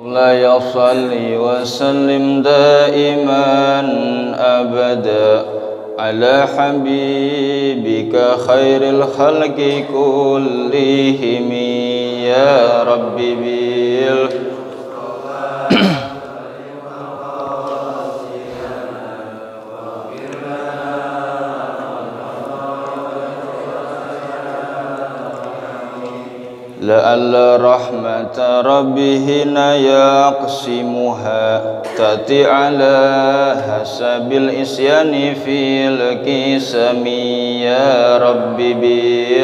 لا يصلي وسلم دائما أبدا على حبيبك خير الخلق كلهم يا ربي لعل رحمة ربهنا يقسمها تأتي على حسب الإسيان في القسم يا ربي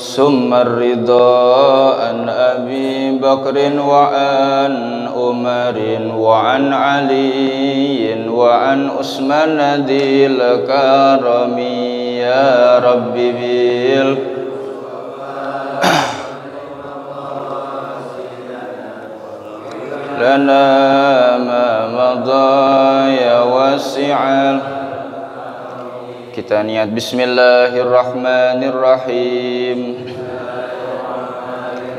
ثم الرضا عن أبي بكر وعن عمر وعن علي وعن عثمان ذي الكرم يا ربي لنا ما مضى يا واسع. Kita niat bismillahirrahmanirrahim.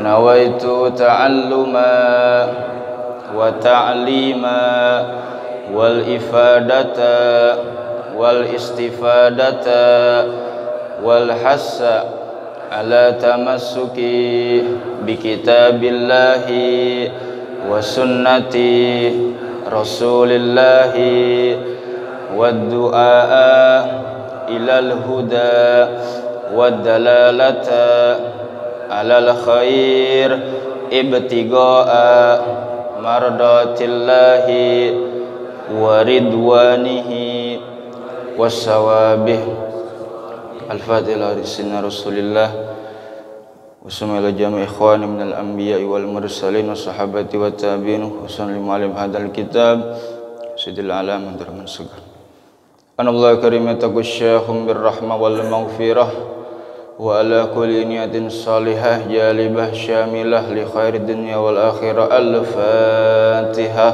Nawaitu ta'alluma wa ta'lima wal ifadata wal istifadata wal hassa ala tamassuki bi kitabillahi wa sunnati rasulillahi wad du'a ilal huda wad dalalata alal khair ibtigaa mardatillahi wa ridwanihi wassawabih. Al-Fatihah li sinna Rasulillah wa sallallahu jami' ikhwani minal anbiya'i wal mursalin wa sahabati wa tabi'in wa sallim alim hadal kitab sidil alam antarman sugar. Anallahu karimataku syakhum birrahmah wal maghfirah wa ala kulli niyatin salihah jalibah syamilah li khairi dunya wal akhirah. Al-Fatihah.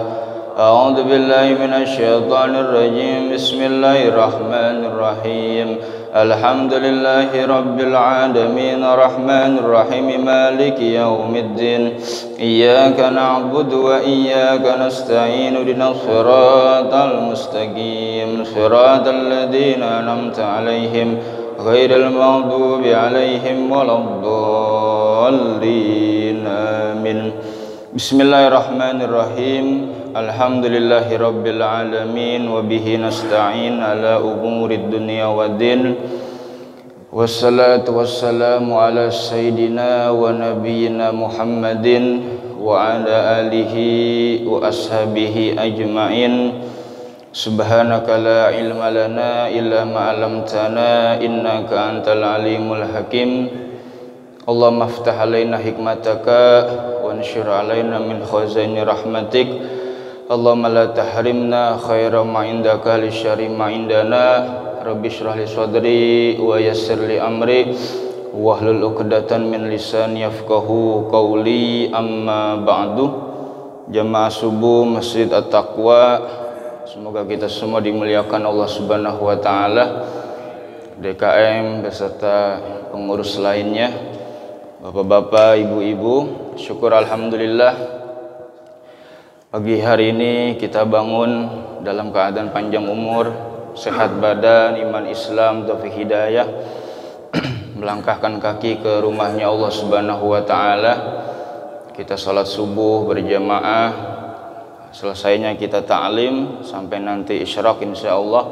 A'udzu billahi minasy syaithanir rajim. Bismillahirrahmanirrahim. Alhamdulillahi rabbil alamin arrahmanir rahim maliki yaumiddin. Iyyaka na'budu wa iyyaka nasta'in ihdinas siratal mustaqim siratal ladzina an'amta 'alaihim ghairil maghdubi 'alaihim waladdallin. Amin. Bismillahirrahmanirrahim. Alhamdulillahi rabbil alamin wa bihi nasta'in ala umurid dunya waddin. Wassalatu wassalamu ala sayyidina wa nabiyyina Muhammadin wa ala alihi wa ashabihi ajma'in. Subhanaka la ilma lana illa ma 'allamtana innaka antal alimul hakim. Allahumma aftah alaina hikmataka wa anshur alaina min khazaini rahmatik. Allahumma la tahrimna khaira ma indaka li syarri ma indana. Rabbi shrah li sadri wa yassir li amri wahlul 'uqdatan min lisani yafqahu qawli. Amma ba'du. Jamaah subuh Masjid At-Taqwa, semoga kita semua dimuliakan Allah Subhanahu wa taala. DKM beserta pengurus lainnya, bapak-bapak, ibu-ibu, syukur alhamdulillah pagi hari ini kita bangun dalam keadaan panjang umur, sehat badan, iman Islam, taufik hidayah, melangkahkan kaki ke rumahnya Allah Subhanahu wa taala. Kita salat subuh berjamaah, selesainya kita ta'lim sampai nanti isyraq insyaallah.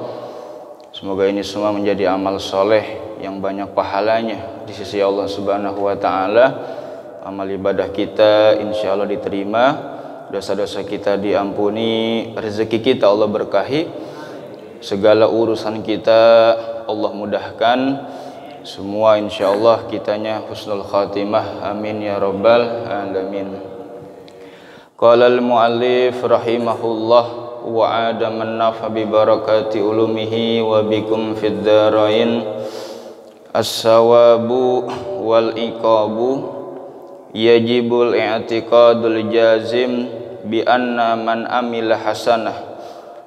Semoga ini semua menjadi amal soleh yang banyak pahalanya di sisi Allah Subhanahu wa Ta'ala. Amal ibadah kita insya Allah diterima, dosa-dosa kita diampuni, rezeki kita Allah berkahi, segala urusan kita Allah mudahkan, semua insya Allah kitanya husnul khatimah. Amin ya rabbal alamin. Qala al-muallif rahimahullah wa adaman nafa bi barakati ulumihi wa bikum fid darain. As-sawabu wal iqabu yajibul i'tiqadul jazim bi anna man amila hasanah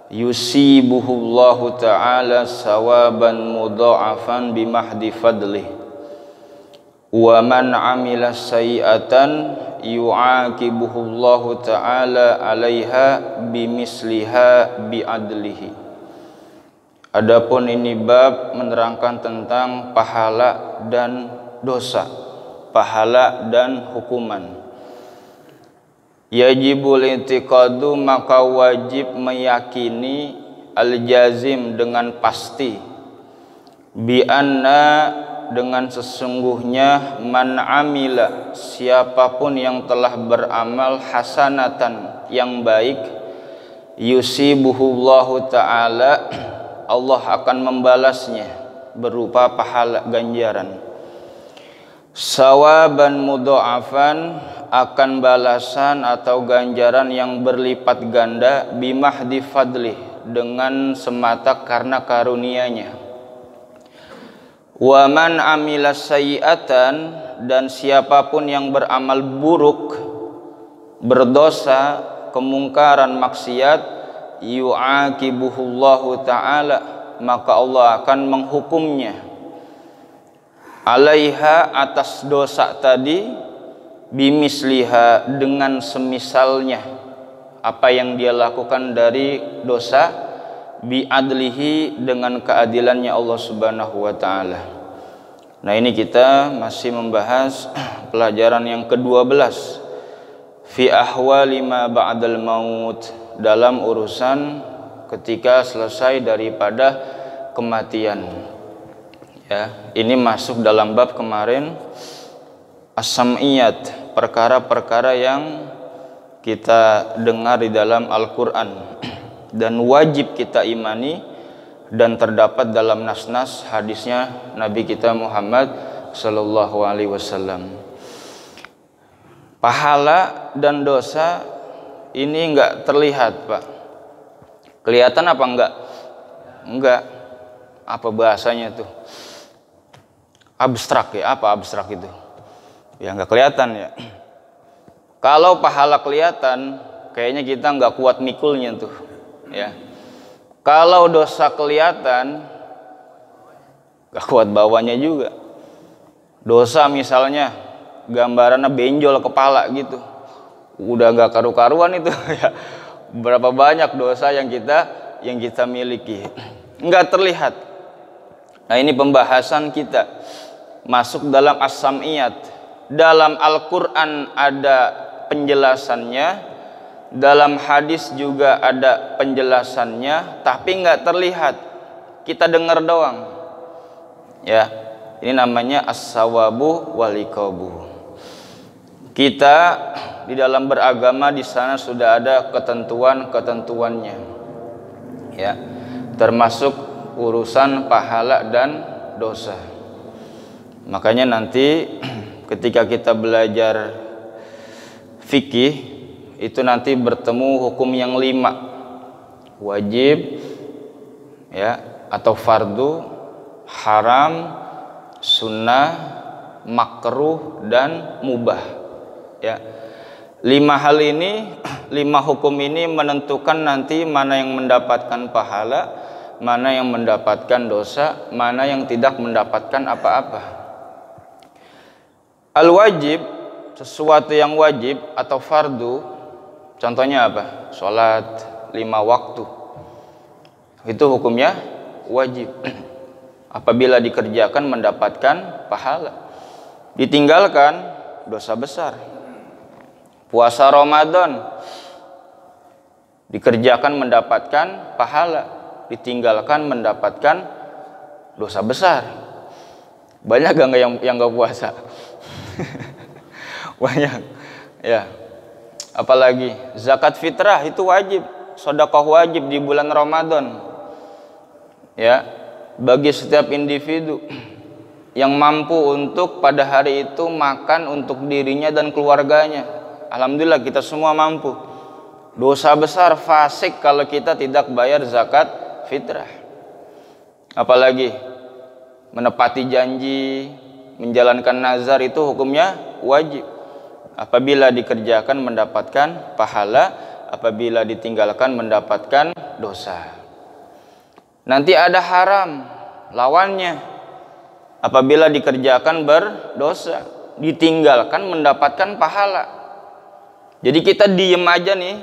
yusibuhullahu ta'ala sawaban mudha'afan bi mahdi fadlih wa man amila sayi'atan yu'aqibuhullahu ta'ala 'alaiha bimisliha bi'adlihi. Adapun ini bab menerangkan tentang pahala dan dosa, pahala dan hukuman. Yajibul i'tiqadu, maka wajib meyakini, al-jazim dengan pasti, bi anna dengan sesungguhnya, man amila siapapun yang telah beramal hasanatan yang baik, yusibuhullahu ta'ala Allah akan membalasnya berupa pahala ganjaran, sawaban mudha'afan akan balasan atau ganjaran yang berlipat ganda, bimahdi fadlih dengan semata karena karunia-Nya. Wa man amila sayyi'atan, dan siapapun yang beramal buruk, berdosa, kemungkaran, maksiat, yu'aqibuhullahu ta'ala maka Allah akan menghukumnya, alaiha atas dosa tadi, bimisliha dengan semisalnya apa yang dia lakukan dari dosa, biadlihi dengan keadilannya Allah Subhanahu wa Ta'ala. Nah, ini kita masih membahas pelajaran yang ke-12 fi ahwali ma ba'dal maut, dalam urusan ketika selesai daripada kematian. Ya, ini masuk dalam bab kemarin as-sam'iyat, perkara-perkara yang kita dengar di dalam Al-Qur'an dan wajib kita imani dan terdapat dalam nas-nas hadisnya Nabi kita Muhammad sallallahu alaihi wasallam. Pahala dan dosa ini enggak terlihat, Pak. Kelihatan apa enggak? Enggak. Apa bahasanya tuh? Abstrak ya. Apa abstrak itu? Ya enggak kelihatan ya. Kalau pahala kelihatan, kayaknya kita enggak kuat mikulnya tuh, ya. Kalau dosa kelihatan, enggak kuat bawanya juga. Dosa misalnya gambarannya benjol kepala gitu, udah enggak karu-karuan itu ya. Berapa banyak dosa yang kita miliki, enggak terlihat. Nah, ini pembahasan kita masuk dalam as-sam'iyat. Dalam Al-Qur'an ada penjelasannya, dalam hadis juga ada penjelasannya, tapi enggak terlihat. Kita dengar doang. Ya, ini namanya as-sawabu wal iqabu. Kita di dalam beragama di sana sudah ada ketentuan-ketentuannya, ya, termasuk urusan pahala dan dosa. Makanya nanti ketika kita belajar fikih itu nanti bertemu hukum yang 5, wajib, ya, atau fardu, haram, sunnah, makruh, dan mubah. Ya, 5 hal ini, 5 hukum ini menentukan nanti mana yang mendapatkan pahala, mana yang mendapatkan dosa, mana yang tidak mendapatkan apa-apa. Al-wajib, sesuatu yang wajib atau fardu, contohnya apa? Sholat 5 waktu, itu hukumnya wajib. Apabila dikerjakan mendapatkan pahala, ditinggalkan dosa besar. Puasa Ramadan dikerjakan mendapatkan pahala, ditinggalkan mendapatkan dosa besar. Banyak gak yang gak puasa? Banyak. Ya. Apalagi zakat fitrah itu wajib, sedekah wajib di bulan Ramadan. Ya, bagi setiap individu yang mampu untuk pada hari itu makan untuk dirinya dan keluarganya. Alhamdulillah kita semua mampu. Dosa besar fasik kalau kita tidak bayar zakat fitrah. Apalagi menepati janji, menjalankan nazar itu hukumnya wajib. Apabila dikerjakan mendapatkan pahala, apabila ditinggalkan mendapatkan dosa. Nanti ada haram, lawannya. Apabila dikerjakan berdosa, ditinggalkan mendapatkan pahala. Jadi kita diem aja nih,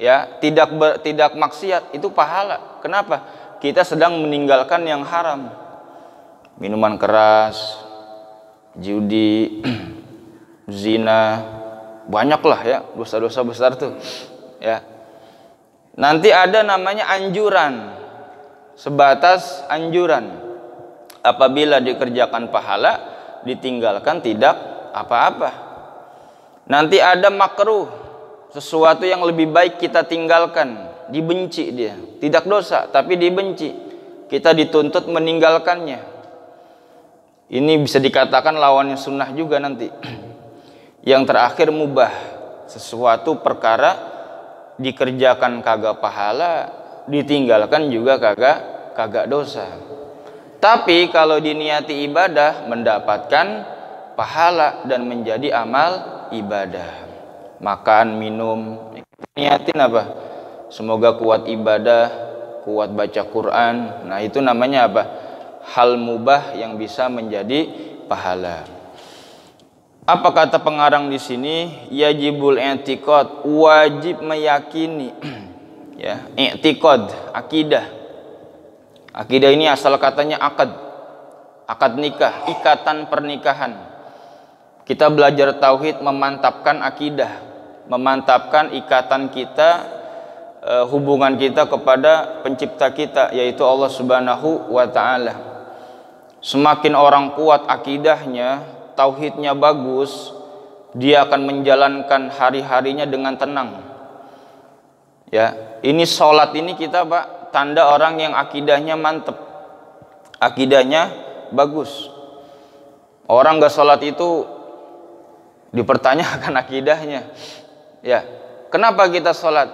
ya, tidak maksiat, itu pahala. Kenapa? Kita sedang meninggalkan yang haram. Minuman keras, judi, zina, banyaklah ya dosa-dosa besar tuh. Ya. Nanti ada namanya anjuran. Sebatas anjuran. Apabila dikerjakan pahala, ditinggalkan tidak apa-apa. Nanti ada makruh, sesuatu yang lebih baik kita tinggalkan, dibenci dia. Tidak dosa, tapi dibenci. Kita dituntut meninggalkannya. Ini bisa dikatakan lawannya sunnah juga nanti. Yang terakhir mubah, sesuatu perkara dikerjakan kagak pahala, ditinggalkan juga kagak dosa. Tapi kalau diniati ibadah mendapatkan pahala dan menjadi amal ibadah. Makan, minum, niatin apa? Semoga kuat ibadah, kuat baca Quran. Nah, itu namanya apa? Hal mubah yang bisa menjadi pahala. Apa kata pengarang di sini? Yajibul i'tiqad, wajib meyakini. Ya, i'tiqad, akidah. Akidah ini asal katanya akad. Akad nikah, ikatan pernikahan. Kita belajar tauhid memantapkan akidah, memantapkan ikatan kita, hubungan kita kepada pencipta kita, yaitu Allah Subhanahu wa taala. Semakin orang kuat akidahnya, tauhidnya bagus, dia akan menjalankan hari-harinya dengan tenang. Ya, ini sholat ini kita Pak, tanda orang yang akidahnya mantep, akidahnya bagus. Orang gak sholat itu dipertanyakan akidahnya. Ya, kenapa kita sholat?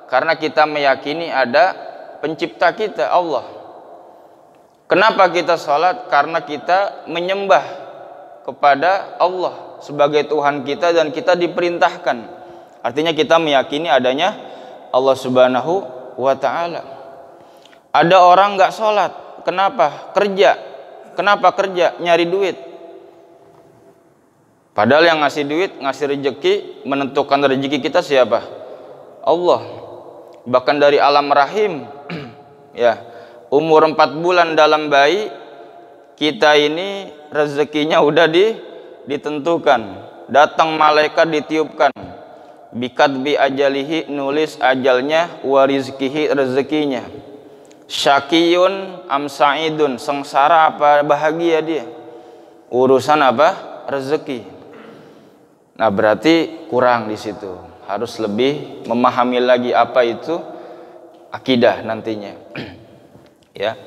Karena kita meyakini ada pencipta kita, Allah. Kenapa kita sholat? Karena kita menyembah kepada Allah sebagai Tuhan kita dan kita diperintahkan. Artinya kita meyakini adanya Allah Subhanahu wa ta'ala. Ada orang gak sholat, kenapa? Kerja. Kenapa kerja? Nyari duit. Padahal yang ngasih duit, ngasih rezeki, menentukan rezeki kita siapa? Allah. Bahkan dari alam rahim, ya, umur 4 bulan dalam bayi, kita ini rezekinya udah ditentukan. Datang malaikat ditiupkan. Bikat bi ajalihi, nulis ajalnya, wa rizkihi, rezekinya. Syakiyun am sa'idun, sengsara apa bahagia dia. Urusan apa? Rezeki. Nah, berarti kurang di situ. Harus lebih memahami lagi apa itu akidah nantinya. Ya.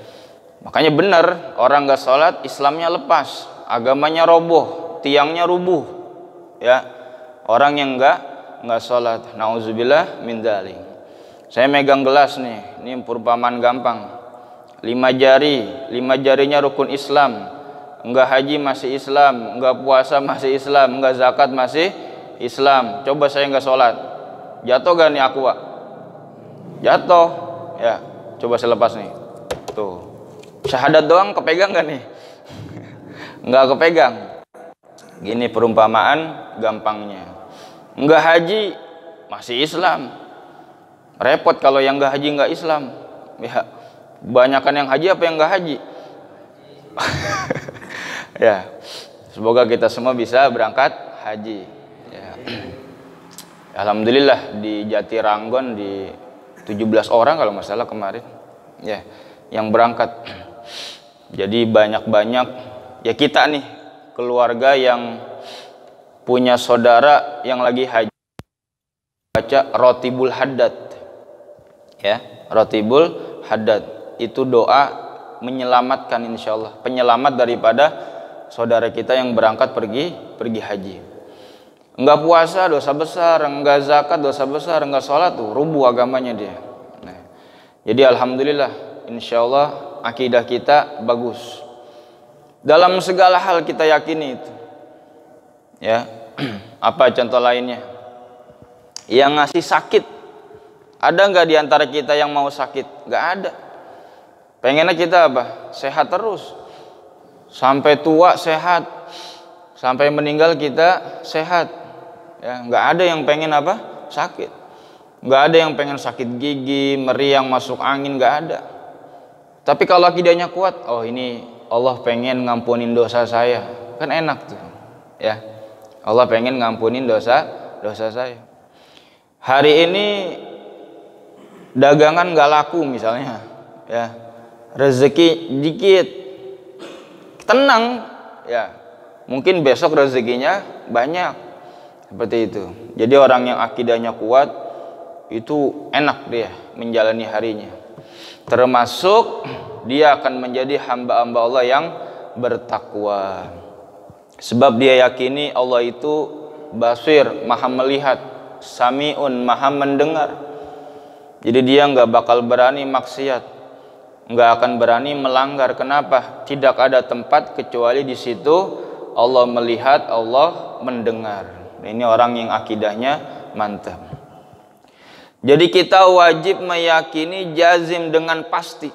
Makanya benar, orang enggak sholat, Islamnya lepas, agamanya roboh, tiangnya rubuh. Ya. Orang yang enggak sholat, nauzubillah min dzalik. Saya megang gelas nih, ini perumpamaan gampang. 5 jari, 5 jarinya rukun Islam. Enggak haji masih Islam, enggak puasa masih Islam, enggak zakat masih Islam. Coba saya enggak sholat, jatuh gak nih aku, Pak? Jatuh. Ya, coba saya lepas nih. Tuh. Syahadat doang kepegang gak nih? Enggak kepegang. Gini perumpamaan gampangnya. Enggak haji masih Islam. Repot kalau yang enggak haji enggak Islam. Ya, kebanyakan yang haji apa yang enggak haji? Ya, semoga kita semua bisa berangkat haji. Ya. Alhamdulillah di Jatiranggon di 17 orang kalau nggak salah kemarin, ya, yang berangkat. Jadi banyak-banyak ya kita nih keluarga yang punya saudara yang lagi haji, baca Rotibul Haddad ya, Rotibul Haddad itu doa menyelamatkan, insyaallah penyelamat daripada saudara kita yang berangkat pergi haji. Enggak puasa dosa besar, enggak zakat dosa besar, enggak sholat tuh rubuh agamanya dia. Nah, jadi alhamdulillah insyaallah akidah kita bagus. Dalam segala hal kita yakini itu. Ya. Apa contoh lainnya? Yang ngasih sakit. Ada enggak di antara kita yang mau sakit? Enggak ada. Pengennya kita apa? Sehat terus. Sampai tua sehat. Sampai meninggal kita sehat. Ya, enggak ada yang pengen apa? Sakit. Enggak ada yang pengen sakit gigi, meriang, masuk angin, enggak ada. Tapi kalau akidahnya kuat, oh ini Allah pengen ngampunin dosa saya. Kan enak tuh. Ya. Allah pengen ngampunin dosa saya. Hari ini dagangan enggak laku misalnya, ya. Rezeki dikit. Tenang, ya. Mungkin besok rezekinya banyak. Seperti itu. Jadi orang yang akidahnya kuat itu enak dia menjalani harinya. Termasuk dia akan menjadi hamba-hamba Allah yang bertakwa. Sebab dia yakini Allah itu basir, maha melihat, sami'un, maha mendengar. Jadi dia nggak bakal berani maksiat, nggak akan berani melanggar. Kenapa? Tidak ada tempat kecuali di situ Allah melihat, Allah mendengar. Ini orang yang akidahnya mantap. Jadi kita wajib meyakini jazim dengan pasti.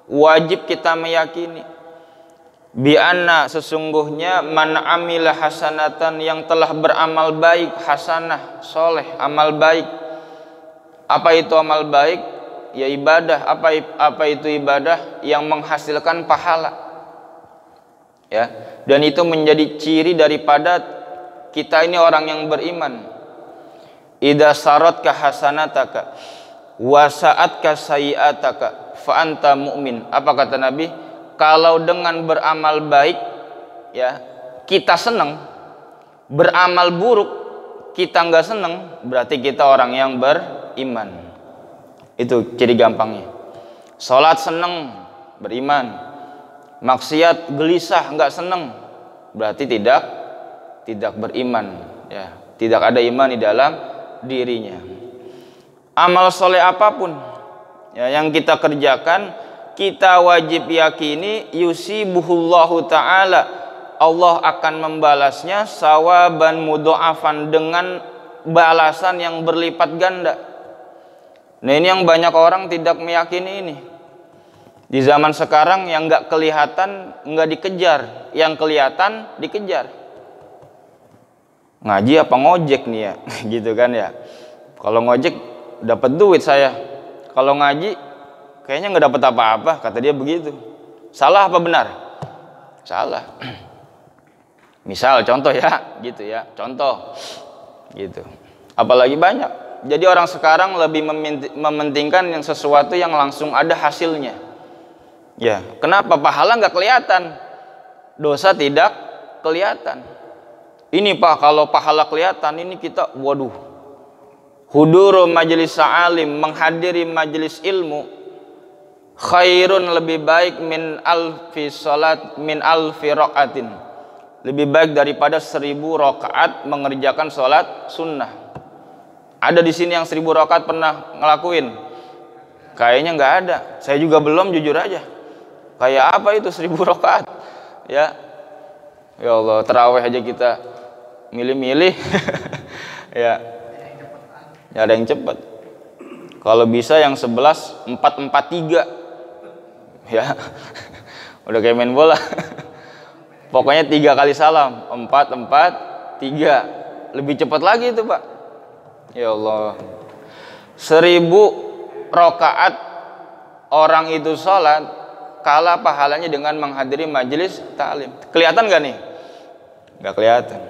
Wajib kita meyakini bi anna sesungguhnya man amila hasanatan yang telah beramal baik, hasanah, soleh, amal baik. Apa itu amal baik? Ya ibadah. Apa itu ibadah? Yang menghasilkan pahala. Ya, dan itu menjadi ciri daripada kita ini orang yang beriman. Idza saratka hasanataka wa sa'atka sayi'ataka fa anta mu'min. Apa kata Nabi? Kalau dengan beramal baik ya kita senang, beramal buruk kita enggak senang, berarti kita orang yang beriman. Itu ciri gampangnya. Salat senang, beriman. Maksiat gelisah enggak senang, berarti tidak beriman, ya. Tidak ada iman di dalam dirinya. Amal soleh apapun ya, yang kita kerjakan, kita wajib yakini yusibuhullahu ta'ala, Allah akan membalasnya sawaban mudha'afan, dengan balasan yang berlipat ganda. Nah ini yang banyak orang tidak meyakini ini. Di zaman sekarang yang nggak kelihatan nggak dikejar, yang kelihatan dikejar. Ngaji apa ngojek nih ya, gitu kan ya. Kalau ngojek dapat duit saya, kalau ngaji kayaknya nggak dapat apa-apa, kata dia begitu. Salah apa benar? Salah. Misal contoh ya, gitu ya, contoh, gitu. Apalagi banyak. Jadi orang sekarang lebih mementingkan yang sesuatu yang langsung ada hasilnya. Ya, kenapa? Pahala nggak kelihatan, dosa tidak kelihatan. Ini Pak, kalau pahala kelihatan, ini kita, waduh, huduru majelis alim, menghadiri majelis ilmu, khairun, lebih baik min alfi salat, min alfi raqatin, lebih baik daripada 1000 rakaat mengerjakan salat sunnah. Ada di sini yang 1000 rakaat pernah ngelakuin? Kayaknya nggak ada. Saya juga belum, jujur aja. Kayak apa itu 1000 rakaat? Ya, ya Allah, tarawih aja kita milih-milih. Ya, ya ada yang cepat. Kalau bisa yang 11 4-4-3. Ya, udah kayak main bola. Pokoknya 3 kali salam, 4-4-3. Lebih cepat lagi itu Pak. Ya Allah, 1000 rakaat orang itu sholat, kalah pahalanya dengan menghadiri majelis ta'lim. Kelihatan gak nih? Gak kelihatan.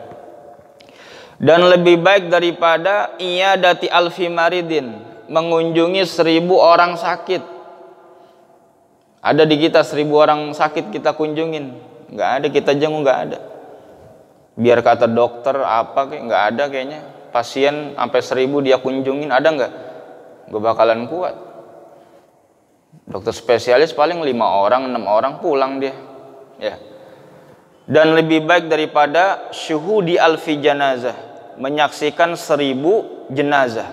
Dan lebih baik daripada iyadati alfi maridin, mengunjungi 1000 orang sakit. Ada di kita 1000 orang sakit kita kunjungin, nggak ada, kita jenguk nggak ada. Biar kata dokter apa kayak nggak ada kayaknya. Pasien sampai 1000 dia kunjungin, ada nggak? Gak bakalan kuat. Dokter spesialis paling 5 orang, 6 orang pulang dia. Ya. Dan lebih baik daripada syuhudi alfi janazah, menyaksikan 1000 jenazah.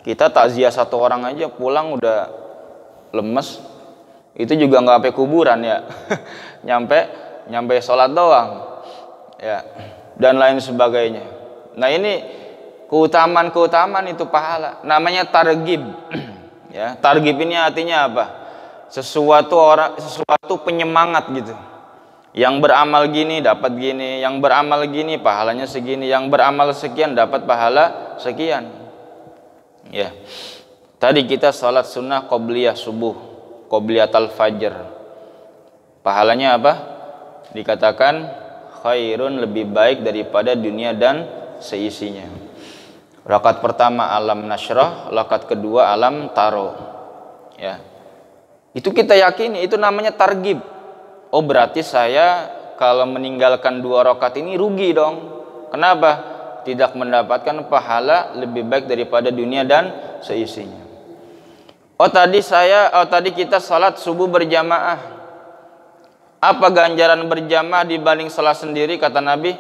Kita takziah 1 orang aja pulang udah lemes. Itu juga nggak sampai kuburan ya. nyampe sholat doang. Ya. Dan lain sebagainya. Nah, ini keutamaan itu pahala. Namanya targhib. Ya, targhib ini artinya apa? Sesuatu penyemangat gitu. Yang beramal gini dapat gini, yang beramal gini pahalanya segini, yang beramal sekian dapat pahala sekian. Ya. Tadi kita salat sunnah qobliyah subuh, qobliyatul fajr. Pahalanya apa? Dikatakan khairun, lebih baik daripada dunia dan seisinya. Rakaat pertama alam nasyrah, rakaat kedua alam taro. Ya. Itu kita yakini, itu namanya targhib. Oh, berarti saya kalau meninggalkan 2 rakaat ini rugi dong. Kenapa? Tidak mendapatkan pahala lebih baik daripada dunia dan seisinya. Tadi kita salat subuh berjamaah. Apa ganjaran berjamaah dibanding salat sendiri? Kata Nabi,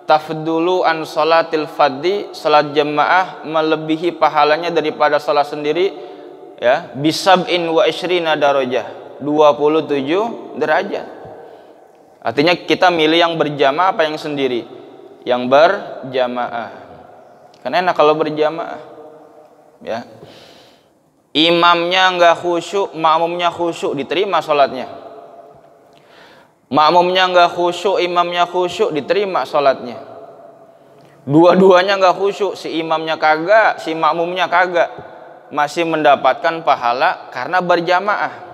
tafdulu an salatil fadhi, salat jamaah melebihi pahalanya daripada salat sendiri, ya, bisab'in wa ishrina darajah, 27 derajat. Artinya kita milih yang berjamaah apa yang sendiri? Yang berjamaah. Karena enak kalau berjamaah. Ya. Imamnya enggak khusyuk, makmumnya khusyuk, diterima salatnya. Makmumnya enggak khusyuk, imamnya khusyuk, diterima salatnya. Dua-duanya enggak khusyuk, si imamnya kagak, si makmumnya kagak, masih mendapatkan pahala karena berjamaah.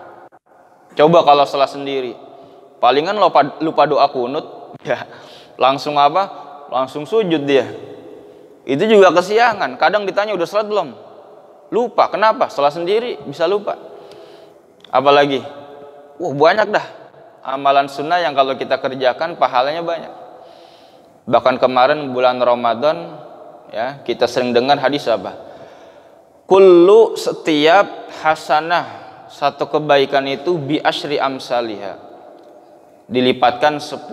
Coba kalau salat sendiri, palingan lupa doa kunut, ya langsung apa? Langsung sujud dia. Itu juga kesiangan. Kadang ditanya udah salat belum? Lupa. Kenapa? Salat sendiri bisa lupa. Apalagi, banyak dah amalan sunnah yang kalau kita kerjakan pahalanya banyak. Bahkan kemarin bulan Ramadan, ya, kita sering dengar hadis apa? Kullu, setiap hasanah, satu kebaikan itu bi asyri amsalihah, dilipatkan 10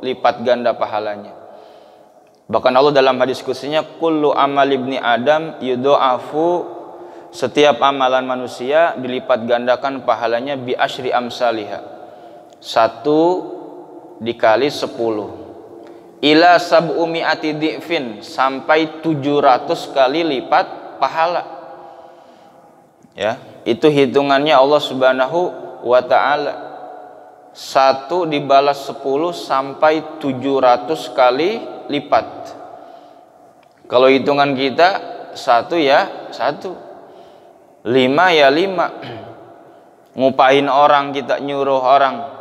lipat ganda pahalanya. Bahkan Allah dalam hadis kutsinya, kullu amal ibni adam yudha'afu, setiap amalan manusia dilipat gandakan pahalanya bi asyri amsalihah, 1 dikali 10 ila sab'umi'ati di'fin, sampai 700 kali lipat pahala. Ya, itu hitungannya Allah Subhanahu wa taala. 1 dibalas 10 sampai 700 kali lipat. Kalau hitungan kita 1 ya 1, 5 ya 5. Ngupahin orang, kita nyuruh orang.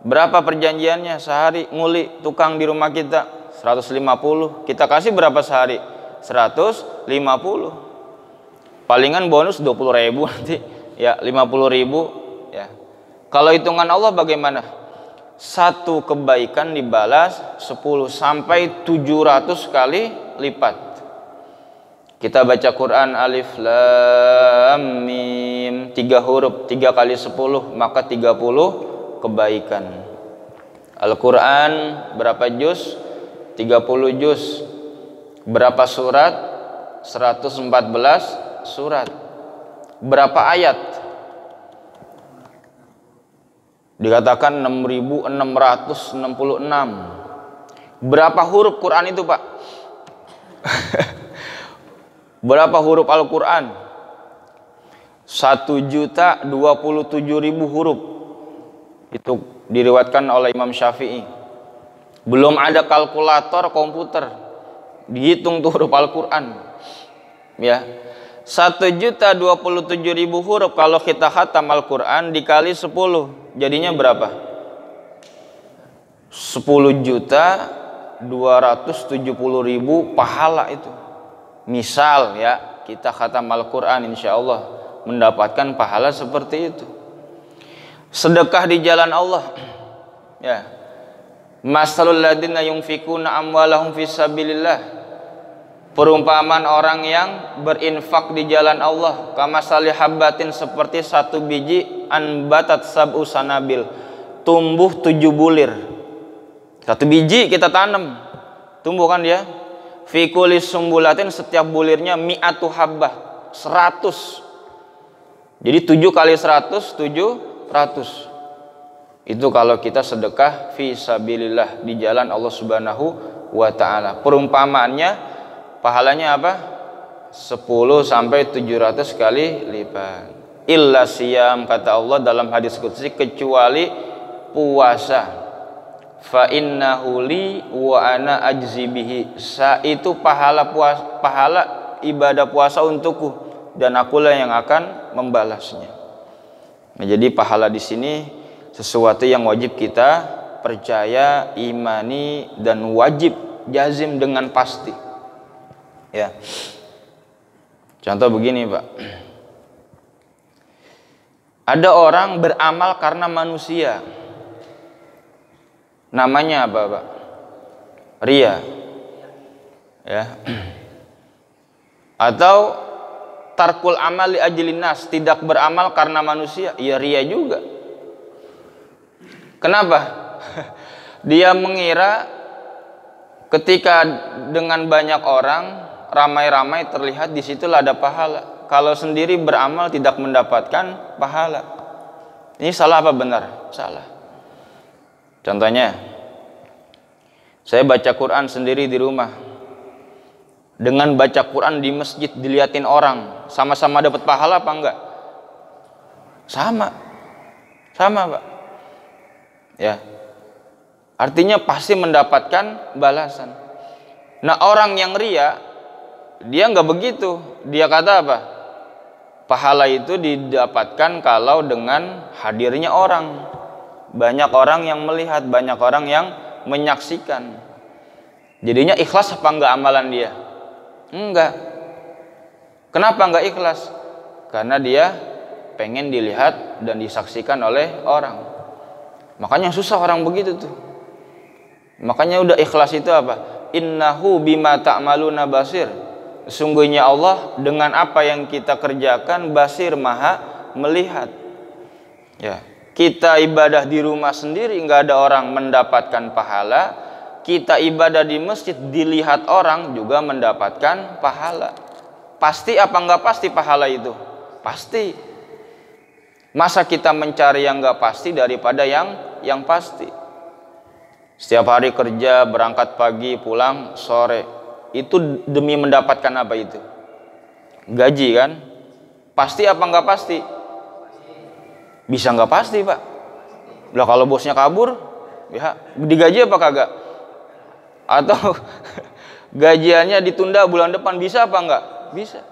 Berapa perjanjiannya sehari? Nguli tukang di rumah kita 150. Kita kasih berapa sehari? 150. Palingan bonus 20.000 nanti. Ya, 50.000 ya. Kalau hitungan Allah bagaimana? 1 kebaikan dibalas 10 sampai 700 kali lipat. Kita baca Quran alif lam mim, 3 huruf, 3 kali 10 maka 30 kebaikan. Al-Quran berapa juz? 30 juz. Berapa surat? 114 surat. Berapa ayat? Dikatakan 6.666. Berapa huruf Quran itu, Pak? Berapa huruf Al-Quran? 1.027.000 huruf. Itu diriwayatkan oleh Imam Syafi'i. Belum ada kalkulator komputer, dihitung tuh huruf Al-Quran. Ya, 1.027.000 huruf kalau kita khatam Al-Quran dikali 10, jadinya berapa? 10.270.000 pahala itu. Misal ya, kita khatam Al-Quran, insya Allah mendapatkan pahala seperti itu. sedekah di jalan Allah. Ya. Masalul ladzina yunfikuna amwalahum fisabilillah. Perumpamaan orang yang berinfak di jalan Allah, kamasali habbatin, seperti satu biji anbatat sab'u sanabil, tumbuh 7 bulir. Satu biji kita tanam, tumbuh kan dia. Fi kulli sumbulatin, setiap bulirnya mi'atu habbah, 100. Jadi 7 kali 100, 700. Itu kalau kita sedekah fi sabilillah, di jalan Allah Subhanahu wa taala. Perumpamaannya, pahalanya apa? 10 sampai 700 kali lipat. Illa siyam, kata Allah dalam hadis qudsi, kecuali puasa. Fa innahu li wa ana ajzi bihi. Itu pahala ibadah puasa untukku, dan akulah yang akan membalasnya. Nah, jadi pahala di sini sesuatu yang wajib kita percaya, imani, dan wajib jazim dengan pasti. Ya. Contoh begini, Pak. Ada orang beramal karena manusia. Namanya apa, Pak? Ria. Ya. Atau tarkul amal li ajlin nas, tidak beramal karena manusia, ya ria juga. Kenapa? Dia mengira ketika dengan banyak orang ramai-ramai terlihat, di situlah ada pahala. Kalau sendiri beramal tidak mendapatkan pahala. Ini salah apa benar? Salah. Contohnya, saya baca Quran sendiri di rumah. Dengan baca Quran di masjid diliatin orang, sama-sama dapat pahala apa enggak? Sama. Sama, Pak. Ya. Artinya pasti mendapatkan balasan. Nah, orang yang ria, dia enggak begitu. Dia kata apa? Pahala itu didapatkan kalau dengan hadirnya orang. Banyak orang yang melihat, banyak orang yang menyaksikan. Jadinya ikhlas apa enggak amalan dia? Enggak. Kenapa enggak ikhlas? Karena dia pengen dilihat dan disaksikan oleh orang. Makanya susah orang begitu tuh. Makanya udah ikhlas itu apa? Innahu bima ta'maluna basir. Sesungguhnya Allah dengan apa yang kita kerjakan basir, maha melihat. Ya, kita ibadah di rumah sendiri enggak ada orang mendapatkan pahala. Kita ibadah di masjid dilihat orang juga mendapatkan pahala. Pasti apa enggak pasti pahala itu? Pasti. Masa kita mencari yang enggak pasti daripada yang pasti? Setiap hari kerja, berangkat pagi, pulang sore. Itu demi mendapatkan apa itu? Gaji kan? Pasti apa enggak pasti? Bisa enggak pasti, Pak. Lah kalau bosnya kabur, ya digaji apa kagak? Atau gajiannya ditunda bulan depan, bisa apa enggak? Bisa.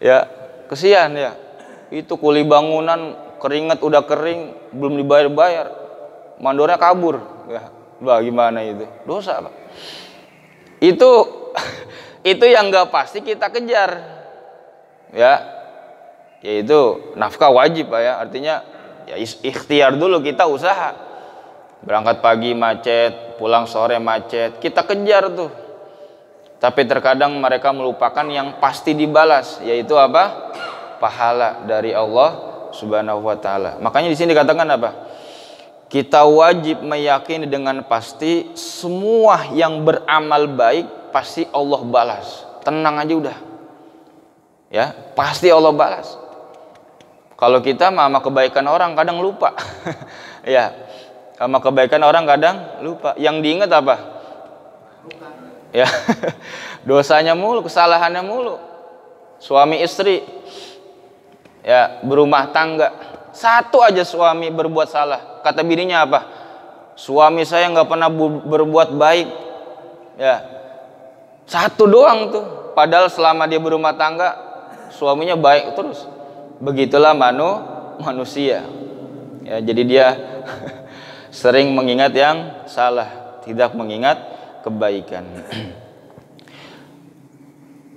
Ya, kesian ya. Itu kuli bangunan, keringat udah kering, belum dibayar-bayar. Mandornya kabur. Ya, bagaimana itu? Dosa, Pak. Itu yang enggak pasti kita kejar. Ya. Yaitu nafkah wajib, Pak ya. Artinya ya ikhtiar dulu, kita usaha. Berangkat pagi macet, pulang sore macet, kita kejar tuh. Tapi terkadang mereka melupakan yang pasti dibalas, yaitu apa? Pahala dari Allah Subhanahu wa taala. Makanya di sini dikatakan apa? Kita wajib meyakini dengan pasti semua yang beramal baik pasti Allah balas. Tenang aja udah. Ya, pasti Allah balas. Kalau kita sama kebaikan orang kadang lupa. Ya. Sama kebaikan orang kadang lupa. Yang diingat apa? Ya, dosanya mulu, kesalahannya mulu. Suami istri, ya, berumah tangga. Satu aja suami berbuat salah, kata bininya apa? Suami saya nggak pernah berbuat baik. Ya, satu doang tuh. Padahal selama dia berumah tangga, suaminya baik terus. Begitulah manusia. Ya, jadi dia sering mengingat yang salah, tidak mengingat kebaikan.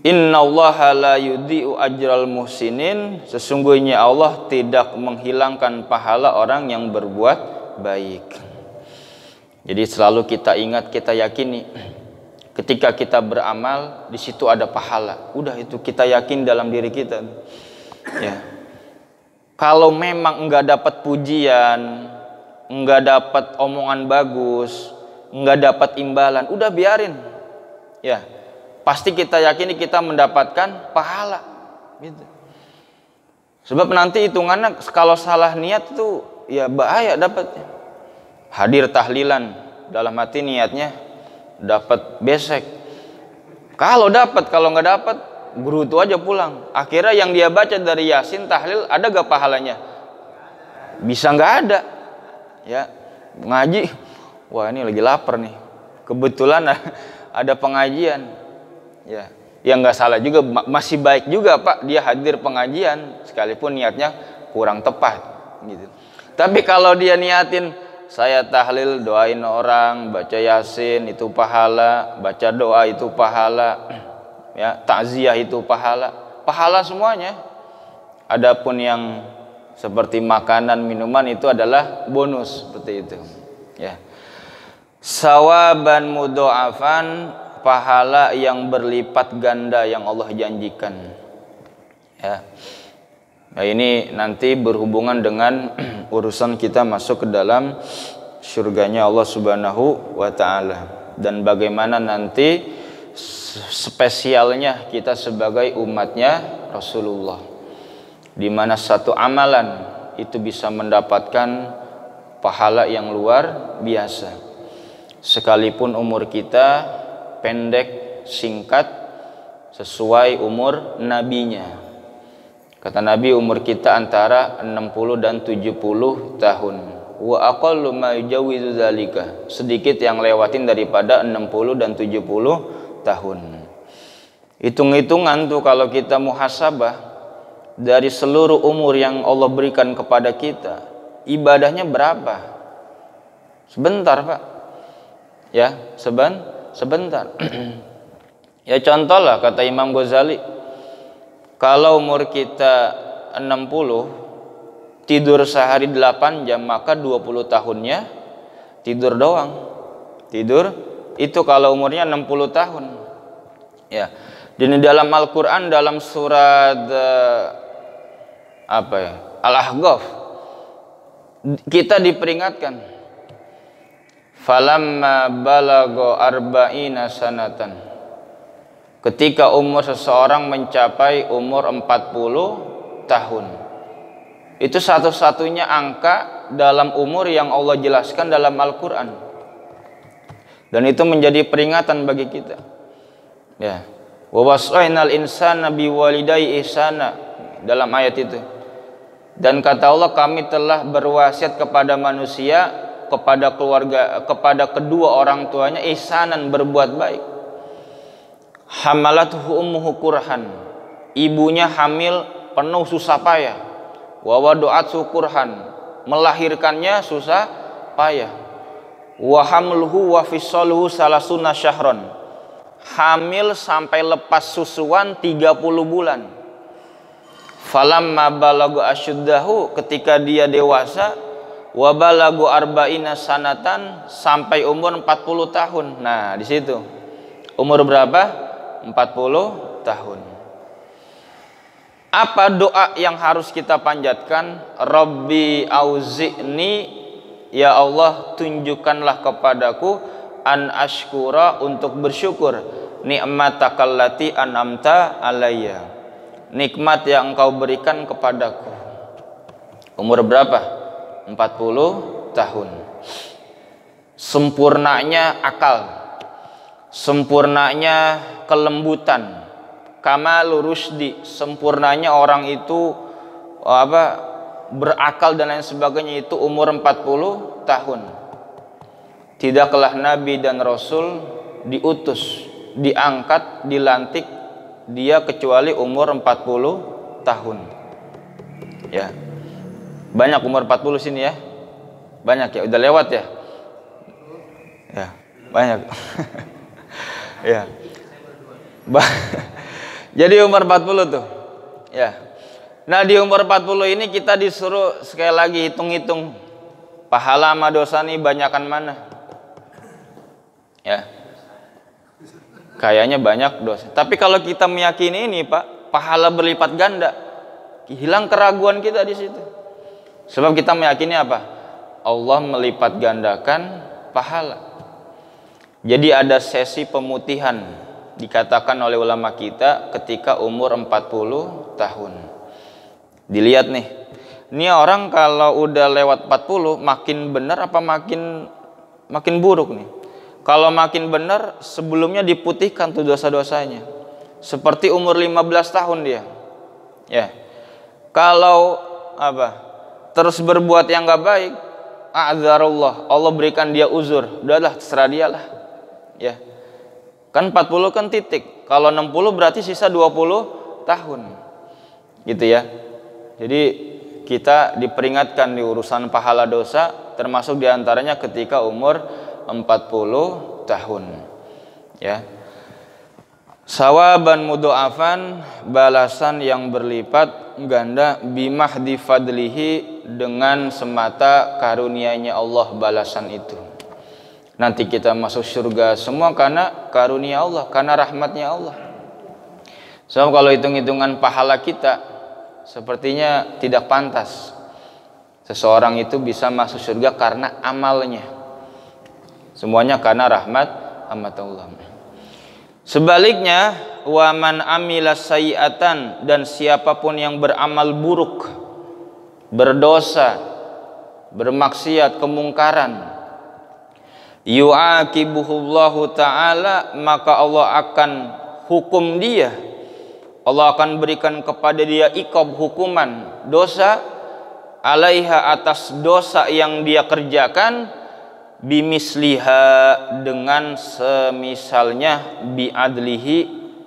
Innallaha la yudhi'u ajral muhsinin, sesungguhnya Allah tidak menghilangkan pahala orang yang berbuat baik. Jadi selalu kita ingat, kita yakini ketika kita beramal di situ ada pahala. Udah itu kita yakin dalam diri kita. Ya. Kalau memang enggak dapat pujian, enggak dapat omongan bagus, enggak dapat imbalan, udah biarin. Ya. Pasti kita yakini kita mendapatkan pahala gitu. Sebab nanti hitungannya kalau salah niat itu ya bahaya dapatnya. Hadir tahlilan dalam hati niatnya dapat besek. Kalau dapat, kalau nggak dapat gerutu aja pulang. Akhirnya yang dia baca dari Yasin tahlil ada gak pahalanya? Bisa nggak ada. Ya ngaji, wah ini lagi lapar nih. Kebetulan ada pengajian. Ya, yang nggak salah juga, masih baik juga Pak dia hadir pengajian sekalipun niatnya kurang tepat gitu. Tapi kalau dia niatin saya tahlil doain orang, baca Yasin itu pahala, baca doa itu pahala, ya takziah itu pahala, pahala semuanya. Adapun yang seperti makanan minuman itu adalah bonus seperti itu. Ya, sawaban mudha'afan, pahala yang berlipat ganda yang Allah janjikan. Ya. Nah, ini nanti berhubungan dengan urusan kita masuk ke dalam surganya Allah Subhanahu wa taala dan bagaimana nanti spesialnya kita sebagai umatnya Rasulullah, di mana satu amalan itu bisa mendapatkan pahala yang luar biasa sekalipun umur kita pendek, singkat, sesuai umur nabinya. Kata Nabi umur kita antara 60 dan 70 tahun. Wa aqallu ma yujawizu dzalika, sedikit yang lewatin daripada 60 dan 70 tahun. Hitung-hitungan tuh kalau kita muhasabah dari seluruh umur yang Allah berikan kepada kita, ibadahnya berapa? Sebentar, Pak. Ya, sebentar. Ya contohlah kata Imam Ghazali, kalau umur kita 60 tidur sehari 8 jam maka 20 tahunnya tidur doang. Tidur itu kalau umurnya 60 tahun. Ya. Dan di dalam Al-Qur'an dalam surat Al-Ahqaf kita diperingatkan falamma balago arba'ina sanatan, ketika umur seseorang mencapai umur 40 tahun. Itu satu-satunya angka dalam umur yang Allah jelaskan dalam Al-Quran, dan itu menjadi peringatan bagi kita. Ya, wa wasainal insana biwalidayhi ihsana, dalam ayat itu. Dan kata Allah, kami telah berwasiat kepada manusia, kepada keluarga, kepada kedua orang tuanya ihsanan, berbuat baik. Hamalathu ummuhu kurhan, ibunya hamil penuh susah payah. Wa wadu'athu kurhan, melahirkannya susah payah. Wa hamluhu wa fisaluhu salasuna syahron, hamil sampai lepas susuan 30 bulan. Falamma balagu asyuddahu, ketika dia dewasa, wa balagu arba'ina sanatan, sampai umur 40 tahun. Nah, di situ umur berapa? 40 tahun. Apa doa yang harus kita panjatkan? Rabbi auzi'ni, ya Allah tunjukkanlah kepadaku an ashkura, untuk bersyukur, ni'matakallati an'amta alayya, nikmat yang engkau berikan kepadaku. Umur berapa? 40 tahun. Sempurnanya akal, sempurnanya kelembutan, kamalur rusdi, sempurnanya orang itu berakal dan lain sebagainya, itu umur 40 tahun. Tidaklah Nabi dan Rasul diutus, diangkat, dilantik dia kecuali umur 40 tahun. Ya. Banyak umur 40 sini ya. Banyak ya, udah lewat ya. Ya, banyak. Ya. Jadi umur 40 tuh. Ya. Nah, di umur 40 ini kita disuruh sekali lagi hitung-hitung pahala sama dosa nih banyakan mana. Ya. Kayaknya banyak dosa. Tapi kalau kita meyakini ini, Pak, pahala berlipat ganda. Hilang keraguan kita di situ. Sebab kita meyakini apa? Allah melipat gandakan pahala. Jadi ada sesi pemutihan dikatakan oleh ulama kita ketika umur 40 tahun. Dilihat nih. Ini orang kalau udah lewat 40 makin benar apa makin buruk nih? Kalau makin benar sebelumnya diputihkan tuh dosa-dosanya. Seperti umur 15 tahun dia. Ya. Kalau terus berbuat yang enggak baik, a'dzarullah, Allah berikan dia uzur. Udahlah, terserah dia lah. Ya. Kan 40 kan titik. Kalau 60 berarti sisa 20 tahun. Gitu ya. Jadi kita diperingatkan di urusan pahala dosa, termasuk diantaranya ketika umur 40 tahun. Ya. Sawaban mudha'afan, balasan yang berlipat ganda, bimahdi fadlihi, dengan semata karunia-Nya Allah balasan itu. Nanti kita masuk surga semua karena karunia Allah, karena rahmatnya Allah. So kalau hitung-hitungan pahala kita, sepertinya tidak pantas seseorang itu bisa masuk surga karena amalnya. Semuanya karena rahmat Allah. Sebaliknya, wa man amila sayyi'atan, dan siapapun yang beramal buruk, berdosa, bermaksiat, kemungkaran, yu'aqibuhullahu ta'ala, maka Allah akan hukum dia. Allah akan berikan kepada dia iqab, hukuman dosa, alaiha, atas dosa yang dia kerjakan, bimisliha, dengan semisalnya, biadlihi,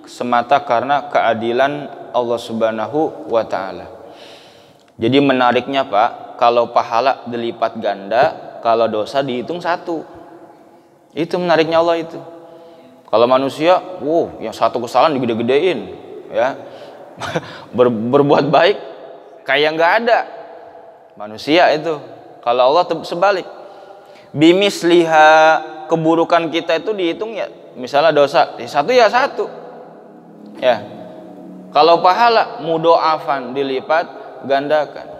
semata karena keadilan Allah Subhanahu wa ta'ala. Jadi menariknya, Pak, kalau pahala dilipat ganda, kalau dosa dihitung satu. Itu menariknya Allah itu. Kalau manusia, yang satu kesalahan digede-gedein, ya. Berbuat baik kayak nggak ada. Manusia itu. Kalau Allah sebalik. Bimisliha, keburukan kita itu dihitung ya, misalnya dosa satu ya satu. Ya. Kalau pahala mudha'afan, dilipat gandakan.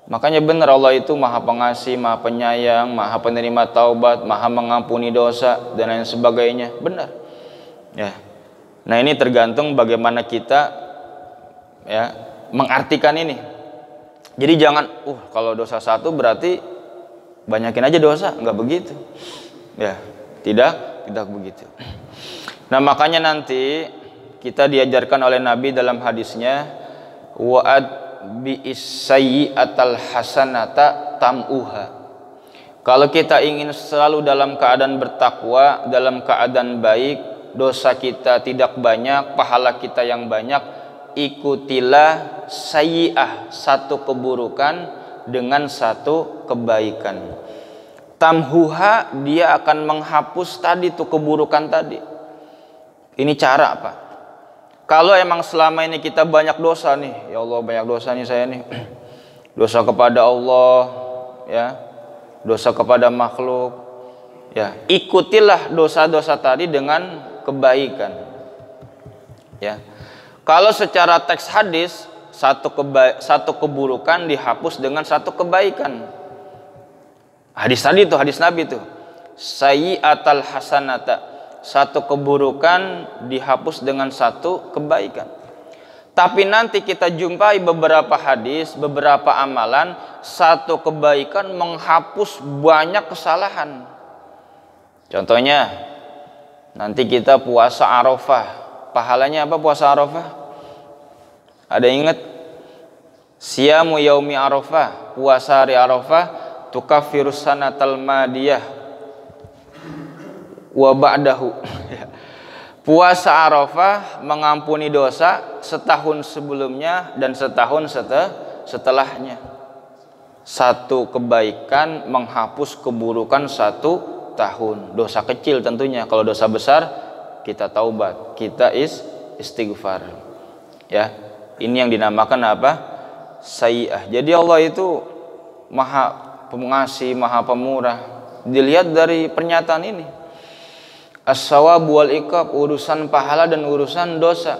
Makanya benar Allah itu Maha Pengasih, Maha Penyayang, Maha Penerima Taubat, Maha Mengampuni dosa dan lain sebagainya. Benar. Ya. Nah, ini tergantung bagaimana kita ya mengartikan ini. Jadi jangan kalau dosa satu berarti banyakin aja dosa, enggak begitu. Ya, tidak begitu. Nah, makanya nanti kita diajarkan oleh Nabi dalam hadisnya, wa'ad bi'is-sayyi'atal hasanata tam'uha. Kalau kita ingin selalu dalam keadaan bertakwa, dalam keadaan baik, dosa kita tidak banyak, pahala kita yang banyak, ikutilah sayyi'ah, satu keburukan dengan satu kebaikan. Tamhuha, dia akan menghapus tadi tuh keburukan tadi. Ini cara apa? Kalau emang selama ini kita banyak dosa nih, ya Allah banyak dosa nih saya nih. Dosa kepada Allah, ya. Dosa kepada makhluk. Ya, ikutilah dosa-dosa tadi dengan kebaikan. Ya. Kalau secara teks hadis, satu keburukan dihapus dengan satu kebaikan. Hadis tadi itu, hadis Nabi itu, sayyi'atal hasanata, satu keburukan dihapus dengan satu kebaikan. Tapi nanti kita jumpai beberapa hadis, beberapa amalan, satu kebaikan menghapus banyak kesalahan. Contohnya, nanti kita puasa Arafah, pahalanya apa puasa Arafah? Ada ingat? Siyamu yaumi Arafah, puasa hari Arafah, tukaffirus sanatal madiyah wa ba'dahu. Puasa Arafah mengampuni dosa setahun sebelumnya dan setahun setelahnya. Satu kebaikan menghapus keburukan satu tahun. Dosa kecil tentunya. Kalau dosa besar kita taubat, kita istighfar. Ya, ini yang dinamakan apa? Sayyi'ah. Jadi Allah itu Maha Pengasih, Maha Pemurah. Dilihat dari pernyataan ini. As-sawabu wal iqab, urusan pahala dan urusan dosa,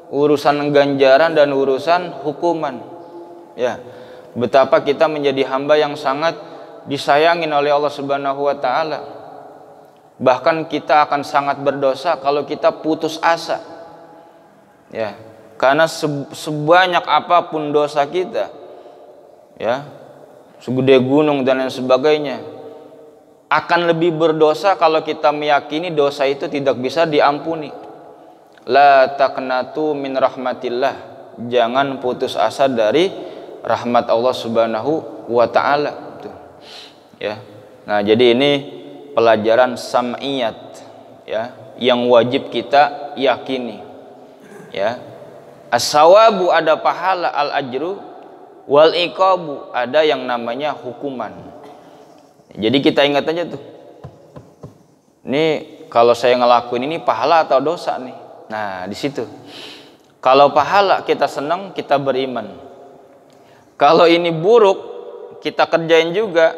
urusan ganjaran dan urusan hukuman. Ya, betapa kita menjadi hamba yang sangat disayangin oleh Allah Subhanahu wa taala. Bahkan kita akan sangat berdosa kalau kita putus asa. Ya, karena sebanyak apapun dosa kita, ya, segede gunung dan lain sebagainya, akan lebih berdosa kalau kita meyakini dosa itu tidak bisa diampuni. La taqnatu min rahmatillah, jangan putus asa dari rahmat Allah Subhanahu wa taala. Ya. Nah, jadi ini pelajaran sam'iyat, ya, yang wajib kita yakini. Ya. As-sawabu ada pahala, al-ajru, wal iqabu ada yang namanya hukuman. Jadi kita ingat aja tuh. Ini kalau saya ngelakuin ini pahala atau dosa nih. Nah, di situ. Kalau pahala kita senang, kita beriman. Kalau ini buruk, kita kerjain juga.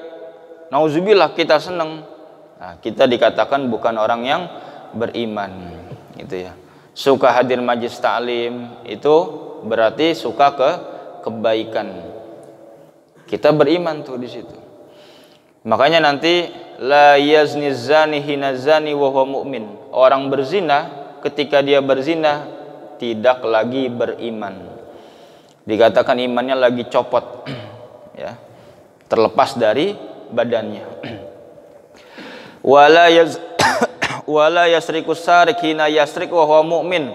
Nauzubillah, kita senang. Nah, kita dikatakan bukan orang yang beriman, gitu ya. Suka hadir majlis ta'lim itu berarti suka kebaikan. Kita beriman tuh di situ. Makanya nanti la yazni zani hina zani wa huwa mu'min. Orang berzina ketika dia berzina tidak lagi beriman. Dikatakan imannya lagi copot. Ya. Terlepas dari badannya. Wala yasriku sarik hina yasrik wa huwa mu'min.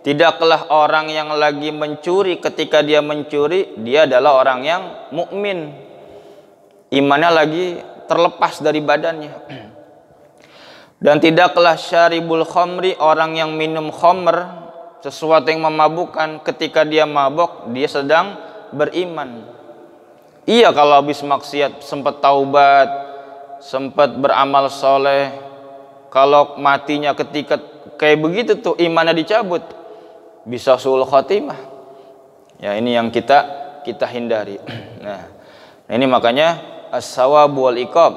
Tidaklah orang yang lagi mencuri ketika dia mencuri dia adalah orang yang mukmin. Imannya lagi terlepas dari badannya. Dan tidaklah syaribul khamri, orang yang minum khamr, sesuatu yang memabukkan, ketika dia mabok dia sedang beriman. Iya, kalau habis maksiat sempat taubat, sempat beramal soleh, kalau matinya ketika kayak begitu tuh imannya dicabut, bisa suul khotimah. Ya, ini yang kita hindari. Nah, ini makanya as-sawabu wal iqab,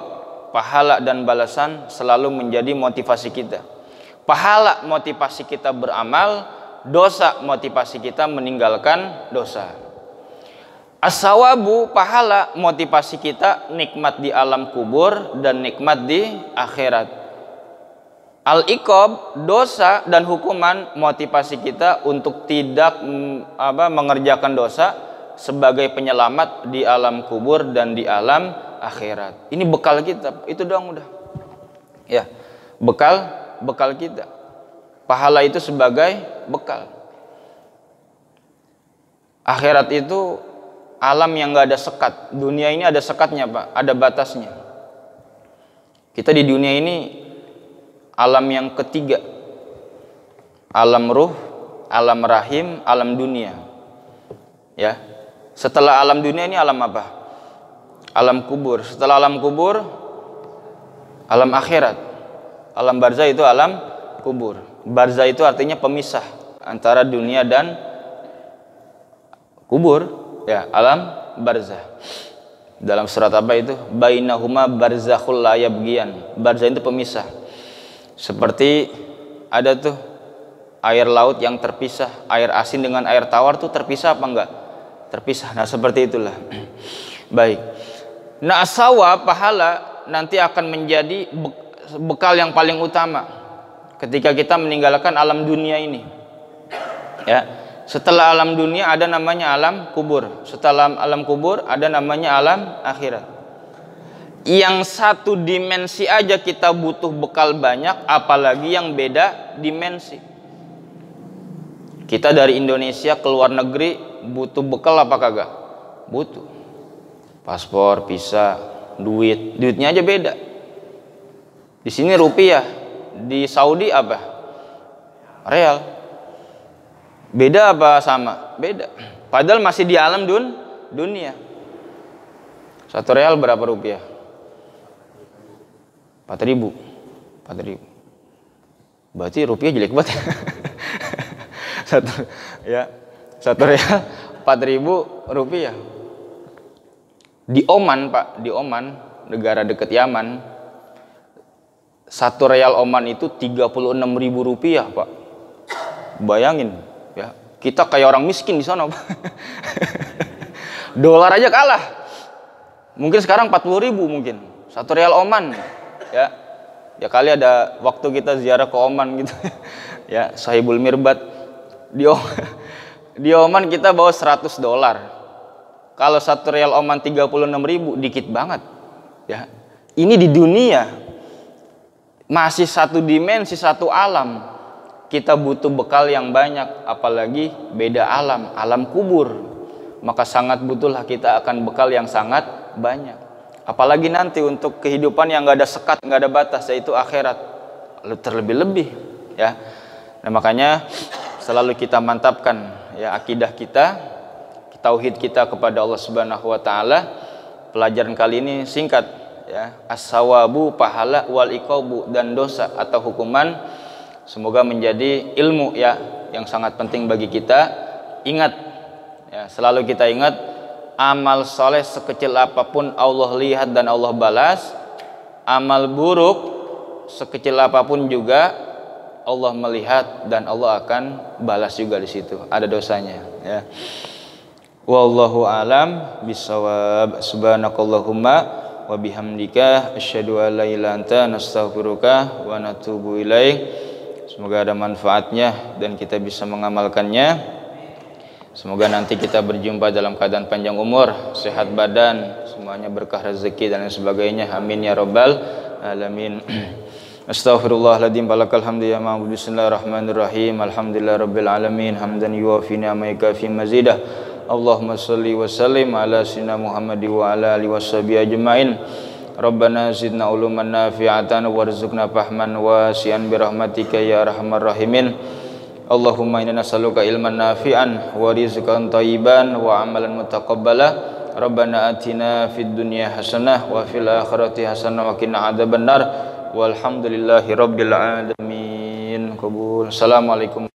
pahala dan balasan selalu menjadi motivasi kita. Pahala motivasi kita beramal, dosa motivasi kita meninggalkan dosa. As-sawabu, pahala, motivasi kita nikmat di alam kubur dan nikmat di akhirat. Al-iqab, dosa dan hukuman, motivasi kita untuk tidak mengerjakan dosa sebagai penyelamat di alam kubur dan di alam akhirat. Ini bekal kita, itu doang udah. Ya, bekal kita. Pahala itu sebagai bekal. Akhirat itu alam yang nggak ada sekat. Dunia ini ada sekatnya, Pak, ada batasnya. Kita di dunia ini alam yang ketiga. Alam ruh, alam rahim, alam dunia. Ya. Setelah alam dunia ini alam apa? Alam kubur. Setelah alam kubur, alam akhirat. Alam barzah itu alam kubur. Barzah itu artinya pemisah antara dunia dan kubur. Ya, alam barzah. Dalam surat apa itu? Bainahuma barzakhul la yabghiyan. Barzah itu pemisah. Seperti ada tuh air laut yang terpisah, air asin dengan air tawar tuh terpisah apa enggak? Terpisah. Nah, seperti itulah. Baik. Nah, as-sawab, pahala nanti akan menjadi bekal yang paling utama ketika kita meninggalkan alam dunia ini. Ya. Setelah alam dunia ada namanya alam kubur. Setelah alam kubur ada namanya alam akhirat. Yang satu dimensi aja kita butuh bekal banyak, apalagi yang beda dimensi. Kita dari Indonesia ke luar negeri butuh bekal apa kagak? Butuh. Paspor, visa, duitnya aja beda. Di sini rupiah, di Saudi apa? Real. Beda apa sama? Beda. Padahal masih di alam dunia. 1 real berapa rupiah? 4.000. Berarti rupiah jelek banget. Ya, 1 real 4.000 rupiah. Di Oman Pak, di Oman, negara dekat Yaman, 1 real Oman itu 36.000 rupiah Pak. Bayangin ya, kita kayak orang miskin di sana Pak. Dolar aja kalah. Mungkin sekarang 40.000 mungkin 1 real Oman ya. Ya kali ada waktu kita ziarah ke Oman gitu. Ya, Sahibul Mirbat. Di Oman kita bawa $100. Kalau 1 real Oman 36.000 dikit banget ya. Ini di dunia masih satu dimensi, satu alam. Kita butuh bekal yang banyak, apalagi beda alam, alam kubur. Maka sangat butuhlah kita akan bekal yang sangat banyak. Apalagi nanti untuk kehidupan yang nggak ada sekat, nggak ada batas, yaitu akhirat. Terlebih-lebih ya. Nah makanya selalu kita mantapkan ya akidah kita, tauhid kita kepada Allah Subhanahu wa taala. Pelajaran kali ini singkat ya, as-sawabu pahala wal iqabu, dan dosa atau hukuman. Semoga menjadi ilmu ya yang sangat penting bagi kita. Ingat ya, selalu kita ingat, amal soleh sekecil apapun Allah lihat dan Allah balas. Amal buruk sekecil apapun juga Allah melihat dan Allah akan balas juga di situ. Ada dosanya ya. Wallahu alam bisawab. Subhanakallahumma wa bihamdika asyhadu an la ilaha illa anta nastaghfiruka wa natubu ilaik. Semoga ada manfaatnya dan kita bisa mengamalkannya. Semoga nanti kita berjumpa dalam keadaan panjang umur, sehat badan, semuanya berkah rezeki dan lain sebagainya. Amin ya rabbal alamin. Astaghfirullahaladzim. Balakal hamdu ya ma'bud. Bismillahirrahmanirrahim. Alhamdulillahirabbil alamin. Hamdan yuwafi ni'amaka fi mazidah. Allahumma salli wa sallim ala sayyidina Muhammad wa ala alihi washabihi ajmain. Rabbana zidna uluman nafi'atan warzuqna fahman wasi'an birahmatika ya arhamar rahimin. Allahumma inna nas'aluka ilman nafi'an wa rizqan thayyiban wa amalan mutaqabbala. Rabbana atina fid dunya hasanah wa fil akhirati hasanah wa qina adzabannar. Walhamdulillahi rabbil alamin. Qabul. Assalamualaikum.